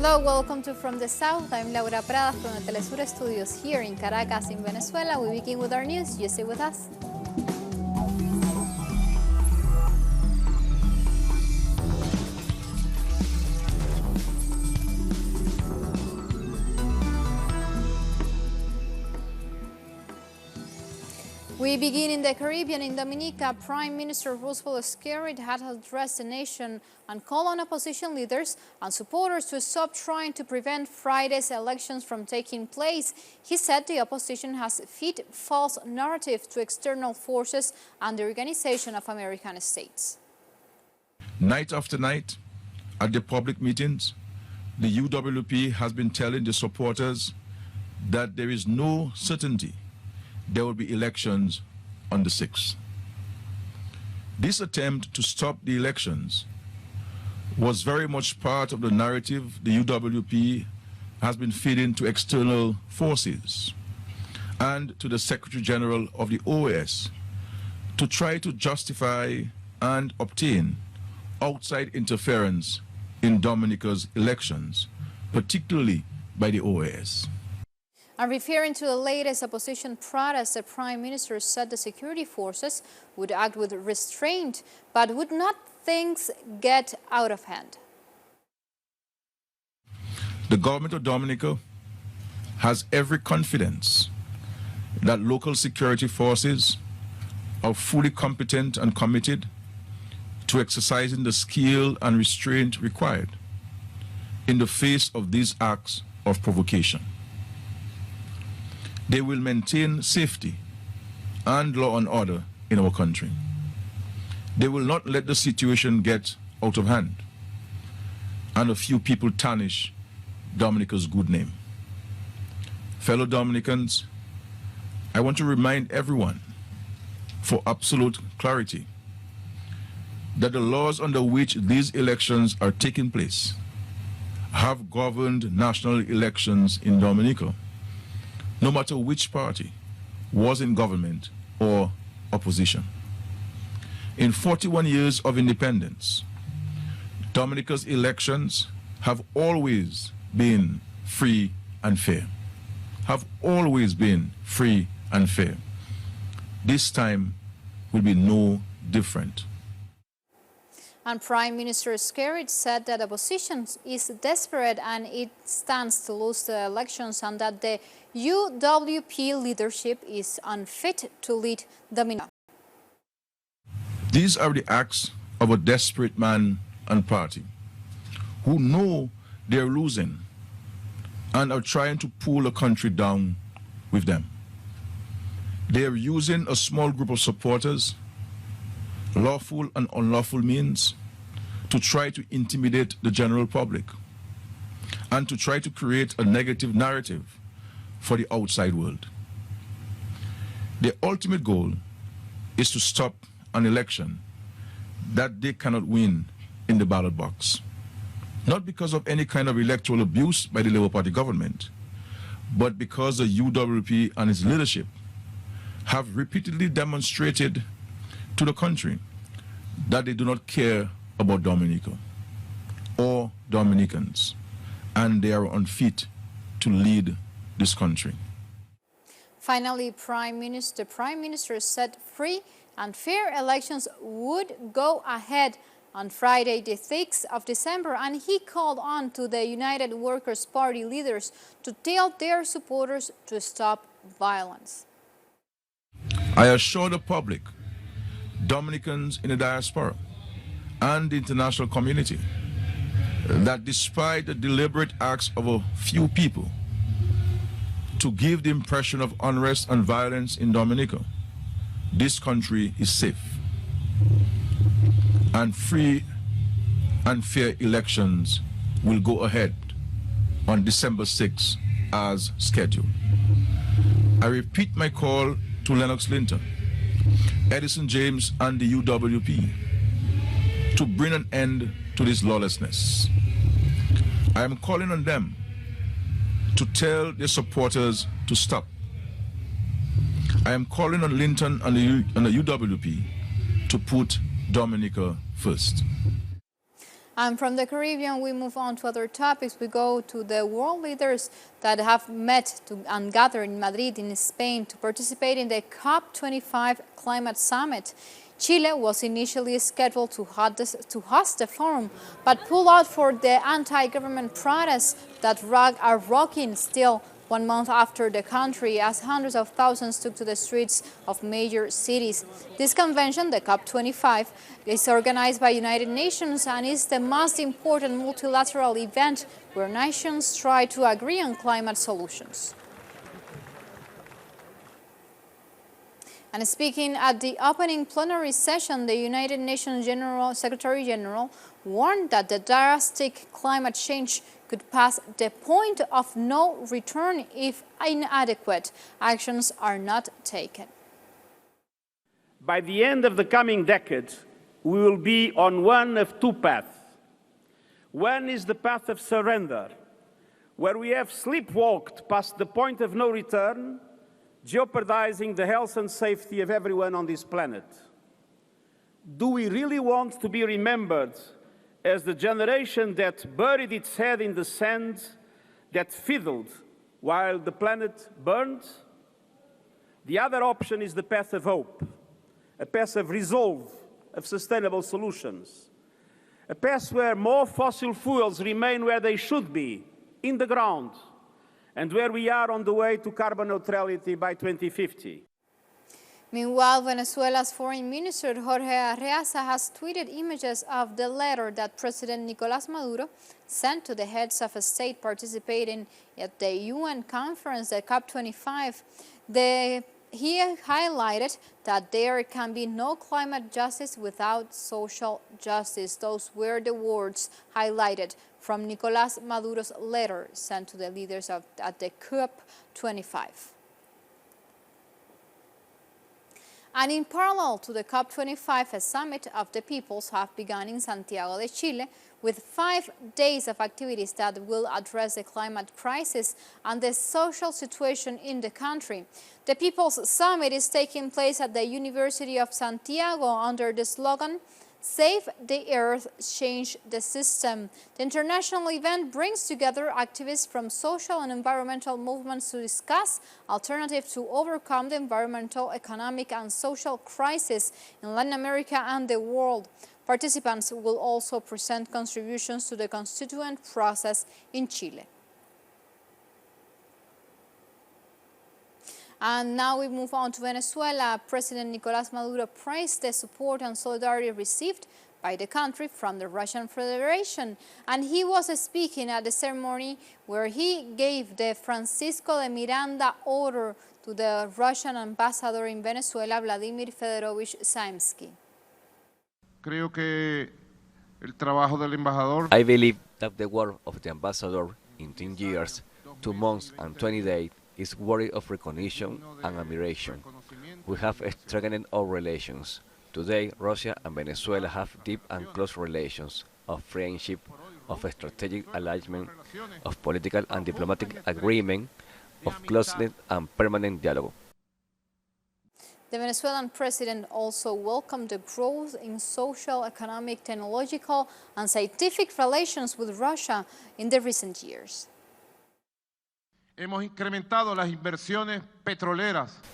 Hello, welcome to From the South. I'm Laura Pradas from the Telesur Studios here in Caracas in Venezuela. We begin with our news. You stay with us. We begin in the Caribbean. In Dominica, Prime Minister Roosevelt Skerrit had addressed the nation and called on opposition leaders and supporters to stop trying to prevent Friday's elections from taking place. He said the opposition has fed false narrative to external forces and the Organization of American States. Night after night, at the public meetings, the UWP has been telling the supporters that there is no certainty there will be elections on the 6th. This attempt to stop the elections was very much part of the narrative the UWP has been feeding to external forces and to the Secretary General of the OAS to try to justify and obtain outside interference in Dominica's elections, particularly by the OAS. And referring to the latest opposition protests, the Prime Minister said the security forces would act with restraint, but would not things get out of hand. The government of Dominica has every confidence that local security forces are fully competent and committed to exercising the skill and restraint required in the face of these acts of provocation. They will maintain safety and law and order in our country. They will not let the situation get out of hand and a few people tarnish Dominica's good name. Fellow Dominicans, I want to remind everyone, for absolute clarity, that the laws under which these elections are taking place have governed national elections in Dominica, no matter which party was in government or opposition. In 41 years of independence, Dominica's elections have always been free and fair. Have always been free and fair. This time will be no different. And Prime Minister Skerrit said that opposition is desperate and it stands to lose the elections and that the UWP leadership is unfit to lead Dominica. These are the acts of a desperate man and party who know they're losing and are trying to pull the country down with them. They are using a small group of supporters, lawful and unlawful means, to try to intimidate the general public and to try to create a negative narrative for the outside world. The ultimate goal is to stop an election that they cannot win in the ballot box. Not because of any kind of electoral abuse by the Labour Party government, but because the UWP and its leadership have repeatedly demonstrated to the country that they do not care about Dominica or Dominicans, and they are unfit to lead this country. Finally, the Prime Minister said free and fair elections would go ahead on Friday, the 6th of December, and he called on to the United Workers' Party leaders to tell their supporters to stop violence. I assure the public, Dominicans in the diaspora, and the international community, that despite the deliberate acts of a few people to give the impression of unrest and violence in Dominica, this country is safe. And free and fair elections will go ahead on December 6th as scheduled. I repeat my call to Lennox Linton, Edison James and the UWP to bring an end to this lawlessness. I am calling on them to tell their supporters to stop. I am calling on Linton and the UWP to put Dominica first. And from the Caribbean, we move on to other topics. We go to the world leaders that have met and gathered in Madrid, in Spain, to participate in the COP25 climate summit. Chile was initially scheduled to host the forum, but pulled out for the anti-government protests that are rocking still 1 month after the country, as hundreds of thousands took to the streets of major cities. This convention, the COP25, is organized by United Nations and is the most important multilateral event where nations try to agree on climate solutions. And speaking at the opening plenary session, the United Nations Secretary General warned that the drastic climate change could pass the point of no return if inadequate actions are not taken. By the end of the coming decade, we will be on one of two paths. One is the path of surrender, where we have sleepwalked past the point of no return, jeopardizing the health and safety of everyone on this planet. Do we really want to be remembered as the generation that buried its head in the sand, that fiddled while the planet burned? The other option is the path of hope, a path of resolve, of sustainable solutions, a path where more fossil fuels remain where they should be, in the ground, and where we are on the way to carbon neutrality by 2050. Meanwhile, Venezuela's Foreign Minister Jorge Arreaza has tweeted images of the letter that President Nicolás Maduro sent to the heads of state participating at the UN conference, the COP25. He highlighted that there can be no climate justice without social justice. Those were the words highlighted from Nicolás Maduro's letter sent to the leaders at the COP25. And in parallel to the COP25, a summit of the peoples have begun in Santiago de Chile with 5 days of activities that will address the climate crisis and the social situation in the country. The People's Summit is taking place at the University of Santiago under the slogan, "Save the Earth, Change the System." The international event brings together activists from social and environmental movements to discuss alternatives to overcome the environmental, economic, and social crisis in Latin America and the world. Participants will also present contributions to the constituent process in Chile. And now we move on to Venezuela. President Nicolás Maduro praised the support and solidarity received by the country from the Russian Federation. And he was speaking at the ceremony where he gave the Francisco de Miranda Order to the Russian ambassador in Venezuela, Vladimir Fedorovich Zaimsky. I believe that the work of the ambassador in 10 years, 2 months and 20 days is worthy of recognition and admiration. We have strengthened our relations. Today, Russia and Venezuela have deep and close relations of friendship, of strategic alignment, of political and diplomatic agreement, of closeness and permanent dialogue. The Venezuelan president also welcomed the growth in social, economic, technological, and scientific relations with Russia in the recent years.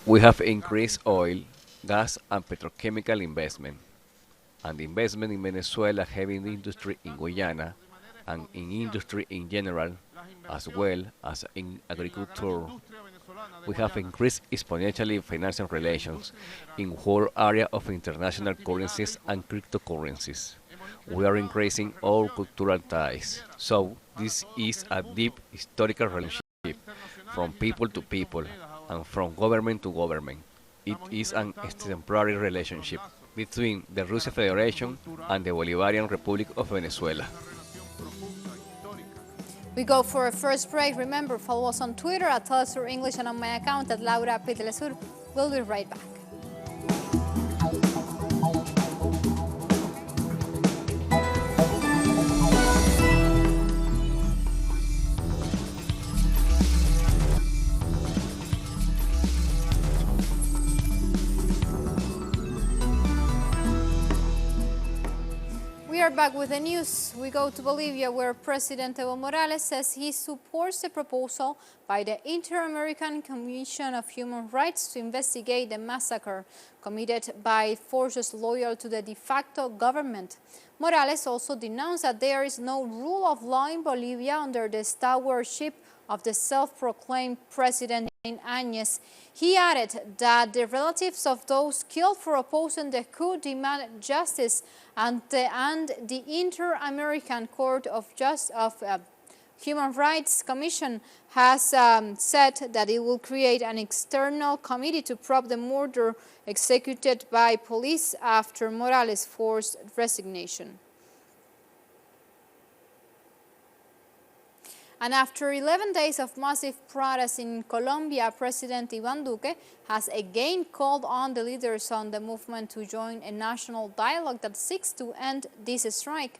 We have increased oil, gas, and petrochemical investment, and investment in Venezuela heavy industry in Guyana, and in industry in general, as well as in agriculture. We have increased exponentially financial relations in whole area of international currencies and cryptocurrencies. We are increasing our cultural ties. So this is a deep historical relationship from people to people and from government to government. It is an exemplary relationship between the Russian Federation and the Bolivarian Republic of Venezuela. We go for a first break. Remember, follow us on Twitter at Telesur English and on my account at Laura P. Telesur. We'll be right back. We We are back with the news. We go to Bolivia, where President Evo Morales says he supports the proposal by the Inter-American Commission of Human Rights to investigate the massacre committed by forces loyal to the de facto government. Morales also denounced that there is no rule of law in Bolivia under the stewardship of the self-proclaimed president Áñez. He added that the relatives of those killed for opposing the coup demand justice, and the Inter-American Court of Human Rights Commission has said that it will create an external committee to probe the murder executed by police after Morales' forced resignation. And after 11 days of massive protests in Colombia, President Iván Duque has again called on the leaders on the movement to join a national dialogue that seeks to end this strike.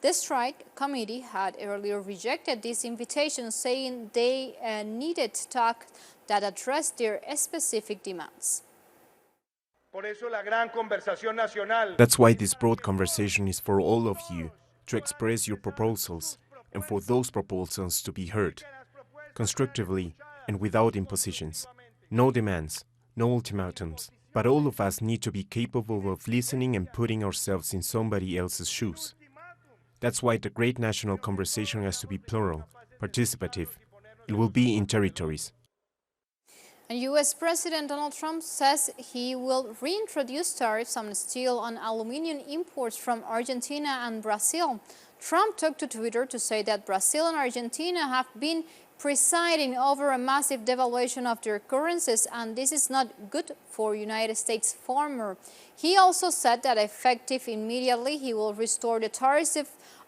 The strike committee had earlier rejected this invitation, saying they needed talk that addressed their specific demands. That's why this broad conversation is for all of you, to express your proposals, and for those proposals to be heard, constructively and without impositions. No demands, no ultimatums, but all of us need to be capable of listening and putting ourselves in somebody else's shoes. That's why the great national conversation has to be plural, participative. It will be in territories. And U.S. President Donald Trump says he will reintroduce tariffs on steel and aluminum imports from Argentina and Brazil. Trump took to Twitter to say that Brazil and Argentina have been presiding over a massive devaluation of their currencies, and this is not good for United States farmers. He also said that effective immediately, he will restore the tariffs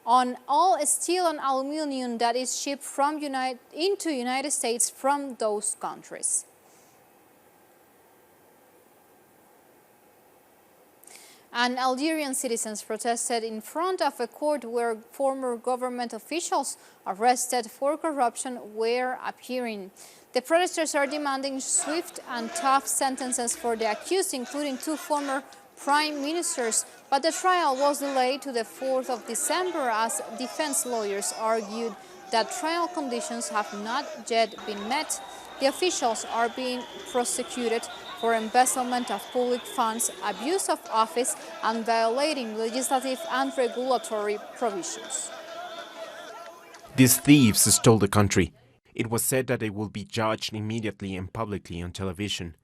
on all steel and aluminum that is shipped from into United States from those countries. And Algerian citizens protested in front of a court where former government officials arrested for corruption were appearing. The protesters are demanding swift and tough sentences for the accused, including 2 former prime ministers, but the trial was delayed to the 4th of December as defense lawyers argued that trial conditions have not yet been met. The officials are being prosecuted for embezzlement of public funds, abuse of office, and violating legislative and regulatory provisions. These thieves stole the country. It was said that they will be judged immediately and publicly on television.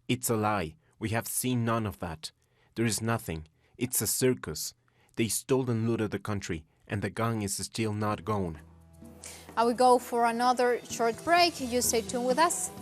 It's a lie. We have seen none of that. There is nothing. It's a circus. They stole and looted the country, and the gang is still not gone. I will go for another short break. You stay tuned with us.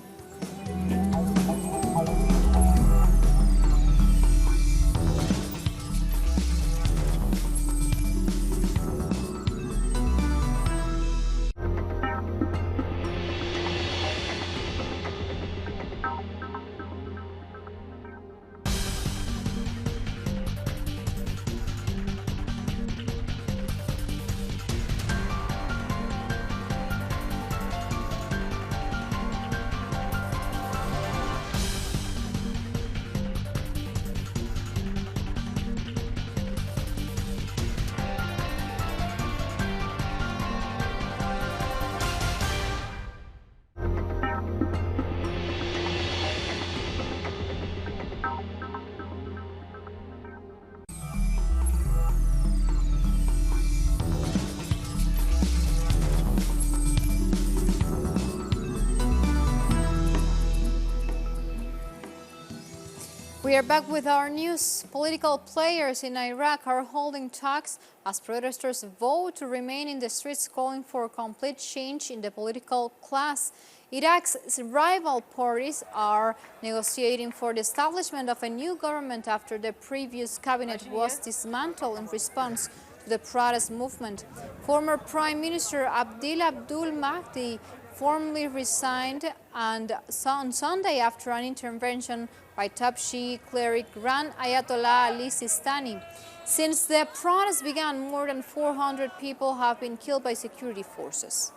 We are back with our news. Political players in Iraq are holding talks as protesters vote to remain in the streets, calling for complete change in the political class. Iraq's rival parties are negotiating for the establishment of a new government after the previous cabinet was dismantled in response to the protest movement. Former Prime Minister Abdul Mahdi formally resigned on Sunday after an intervention by top Shi'i cleric Grand Ayatollah Ali Sistani. Since the protests began, more than 400 people have been killed by security forces.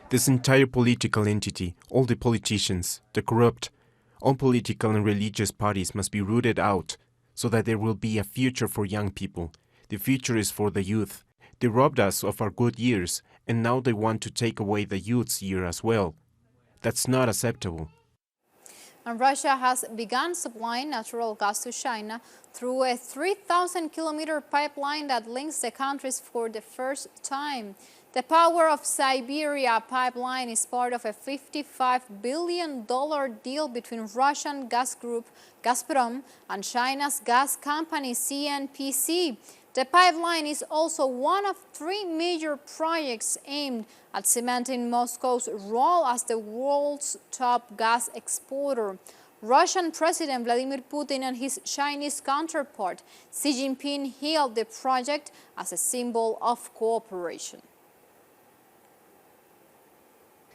This entire political entity, all the politicians, the corrupt, all political and religious parties must be rooted out. so that there will be a future for young people. The future is for the youth. They robbed us of our good years, and now they want to take away the youth's year as well. That's not acceptable. And Russia has begun supplying natural gas to China through a 3,000-kilometer pipeline that links the countries for the first time. The Power of Siberia pipeline is part of a $55 billion deal between Russian gas group Gazprom and China's gas company CNPC. The pipeline is also one of 3 major projects aimed at cementing Moscow's role as the world's top gas exporter. Russian President Vladimir Putin and his Chinese counterpart Xi Jinping hailed the project as a symbol of cooperation.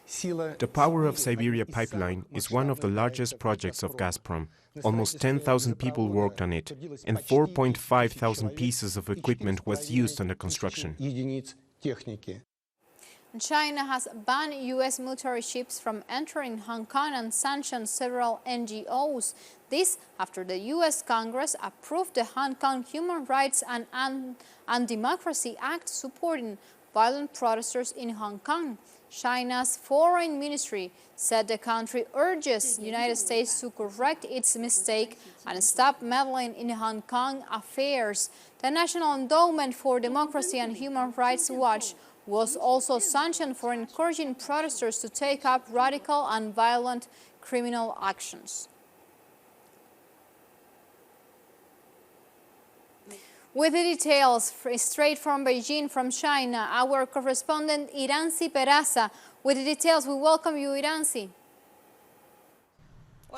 The Power of Siberia pipeline is one of the largest projects of Gazprom. Almost 10,000 people worked on it, and 4,500 pieces of equipment was used on the construction. China has banned U.S. military ships from entering Hong Kong and sanctioned several NGOs. This after the U.S. Congress approved the Hong Kong Human Rights and Democracy Act supporting violent protesters in Hong Kong. China's foreign ministry said the country urges the United States to correct its mistake and stop meddling in Hong Kong affairs. The National Endowment for Democracy and Human Rights Watch was also sanctioned for encouraging protesters to take up radical and violent criminal actions. With the details straight from Beijing, from China, our correspondent Iranzi Peraza. With the details, we welcome you, Iranzi.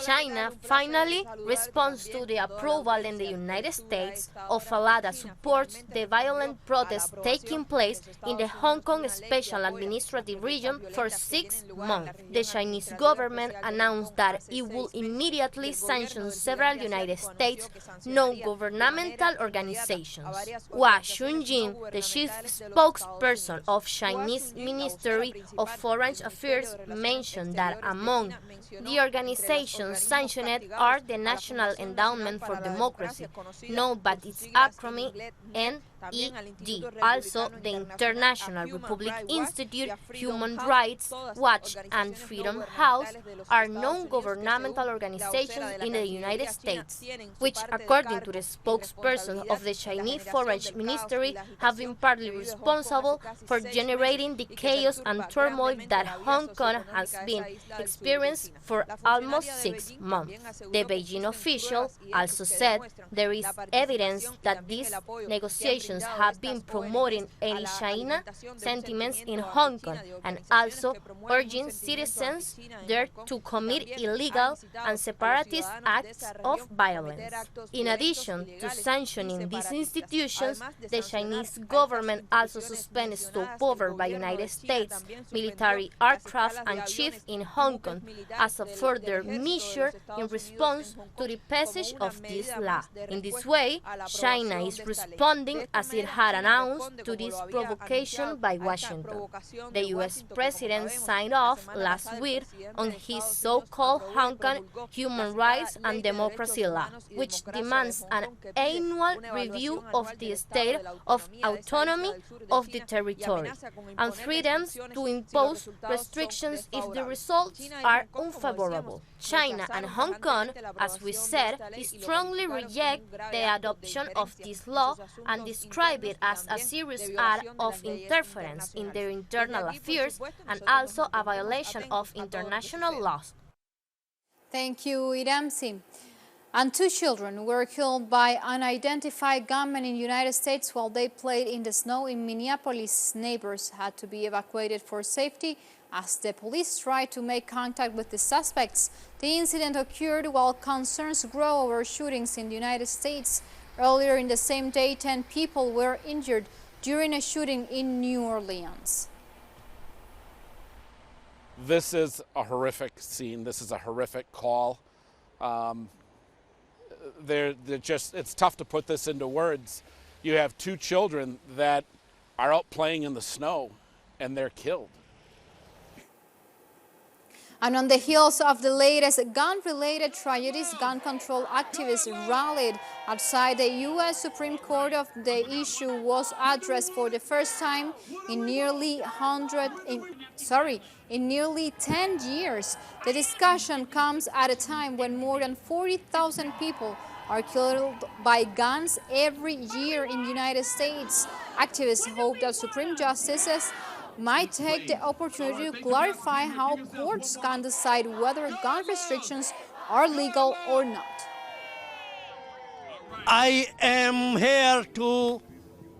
China finally responds to the approval in the United States of a law that supports the violent protests taking place in the Hong Kong Special Administrative Region for 6 months. The Chinese government announced that it will immediately sanction several United States non-governmental organizations. Hua Chunying, the chief spokesperson of Chinese Ministry of Foreign Affairs, mentioned that among the organizations sanctioned are the National Endowment for Democracy, known by its acronym NED, also the International Republic Institute, Human Rights Watch, and Freedom House are non-governmental organizations in the United States, which, according to the spokesperson of the Chinese Foreign Ministry, have been partly responsible for generating the chaos and turmoil that Hong Kong has been experiencing for almost 6 months. The Beijing official also said there is evidence that these negotiations have been promoting anti-China sentiments in Hong Kong and also urging citizens there to commit illegal and separatist acts of violence. In addition to sanctioning these institutions, the Chinese government also suspended stopover by United States military aircraft and ships in Hong Kong as a further measure in response to the passage of this law. In this way, China is responding as it had announced to this provocation by Washington. The U.S. president signed off last week on his so-called Hong Kong Human Rights and Democracy Law, which demands an annual review of the state of autonomy of the territory and freedoms to impose restrictions if the results are unfavorable. China and Hong Kong, as we said, strongly reject the adoption of this law and describe it as a serious act of interference in their internal affairs and also a violation of international laws. Thank you, Iramsi. And 2 children were killed by unidentified gunmen in the United States while they played in the snow in Minneapolis. Neighbors had to be evacuated for safety as the police tried to make contact with the suspects. The incident occurred while concerns grow over shootings in the United States. Earlier in the same day, 10 people were injured during a shooting in New Orleans. This is a horrific scene. This is a horrific call. It's tough to put this into words. You have 2 children that are out playing in the snow and they're killed. And on the heels of the latest gun-related tragedies, gun control activists rallied outside the U.S. Supreme Court. The issue was addressed for the first time in nearly 10 years. The discussion comes at a time when more than 40,000 people are killed by guns every year in the United States. Activists hope that Supreme Justices might take the opportunity to clarify how courts can decide whether gun restrictions are legal or not. I am here to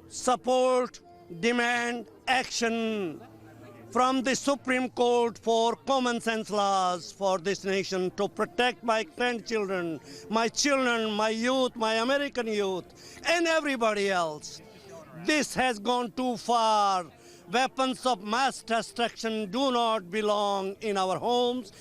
support, demand action from the Supreme Court for common sense laws for this nation to protect my grandchildren, my children, my youth, my American youth, and everybody else. This has gone too far. Weapons of mass destruction do not belong in our homes.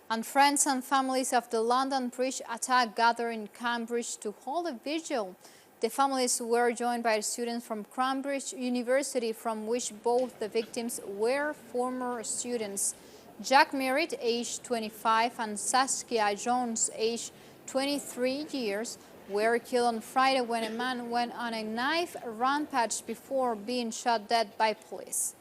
And friends and families of the London Bridge attack gathered in Cambridge to hold a vigil. The families were joined by students from Cambridge University, from which both the victims were former students. Jack Merritt, age 25, and Saskia Jones, age 23 years, were killed on Friday when a man went on a knife rampage before being shot dead by police.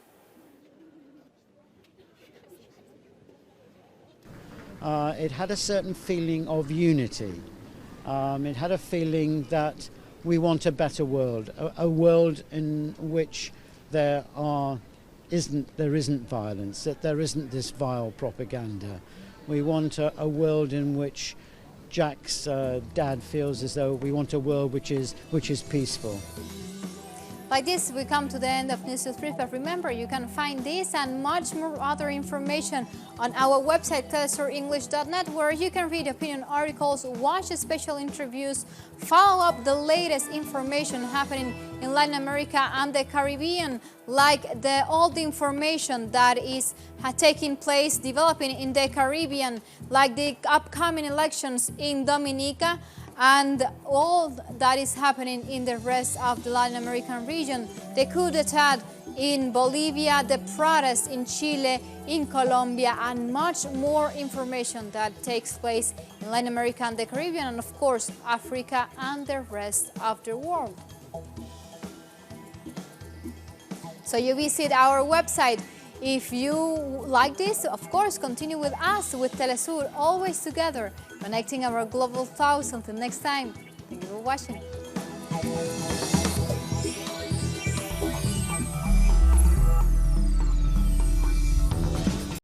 It had a certain feeling of unity. It had a feeling that we want a better world, a world in which there isn't violence, that there isn't this vile propaganda. We want a world in which Jack's dad feels as though we want a world which is peaceful. Like this, we come to the end of News Brief, but remember, you can find this and much more other information on our website, telesurenglish.net, where you can read opinion articles, watch special interviews, follow up the latest information happening in Latin America and the Caribbean, like all the information that is taking place, developing in the Caribbean, like the upcoming elections in Dominica, and all that is happening in the rest of the Latin American region, the coup d'etat in Bolivia, the protests in Chile, in Colombia, and much more information that takes place in Latin America and the Caribbean, and of course Africa and the rest of the world. So you visit our website. If you like this, of course, continue with us, with Telesur, always together, connecting our global thoughts. Until next time, thank you for watching.